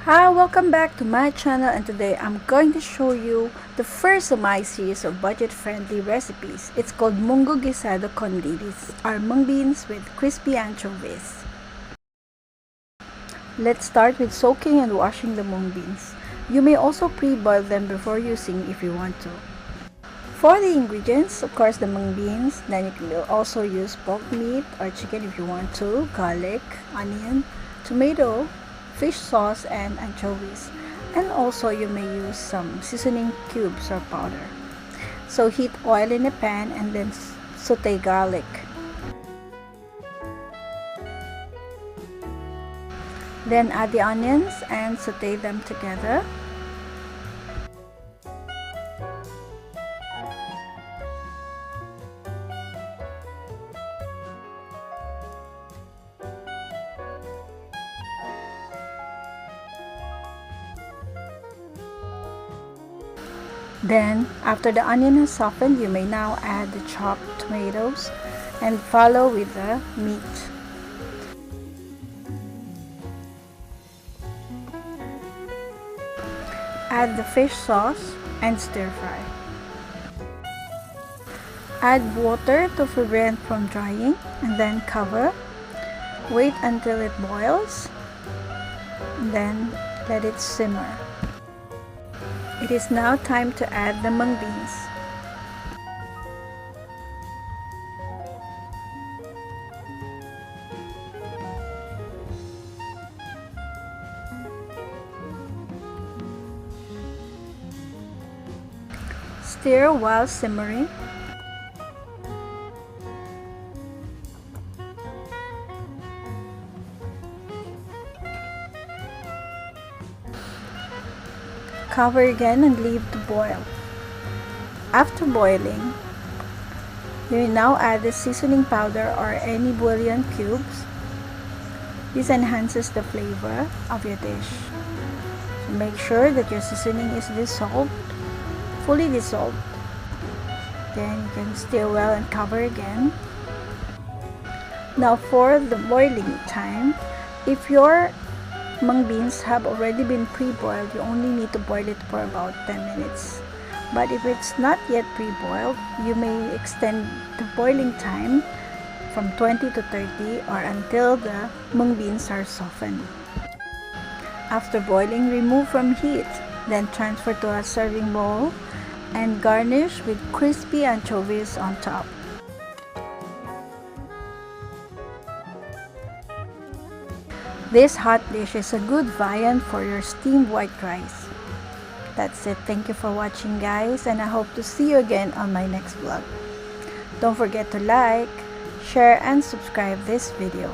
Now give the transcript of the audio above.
Hi, welcome back to my channel, and today I'm going to show you the first of my series of budget-friendly recipes. It's called Munggo Guisado con Dilis, or mung beans with crispy anchovies. Let's start with soaking and washing the mung beans. You may also pre-boil them before using if you want to. For the ingredients, of course, the mung beans, then you can also use pork meat or chicken if you want to, garlic, onion, tomato, fish sauce, and anchovies. And also you may use some seasoning cubes or powder. So heat oil in a pan and then saute garlic. Then add the onions and saute them together. Then, after the onion has softened, you may now add the chopped tomatoes and follow with the meat. Add the fish sauce and stir fry. Add water to prevent from drying and then cover. Wait until it boils, and then let it simmer. It is now time to add the mung beans. Stir while simmering. Cover again and leave to boil. After boiling, you will now add the seasoning powder or any bouillon cubes. This enhances the flavor of your dish. So make sure that your seasoning is fully dissolved. Then you can stir well and cover again. Now for the boiling time, if your mung beans have already been pre-boiled, you only need to boil it for about 10 minutes. But if it's not yet pre-boiled, you may extend the boiling time from 20 to 30 or until the mung beans are softened. After boiling, remove from heat, then transfer to a serving bowl and garnish with crispy anchovies on top. This hot dish is a good viand for your steamed white rice. That's it. Thank you for watching, guys, and I hope to see you again on my next vlog. Don't forget to like, share, and subscribe this video.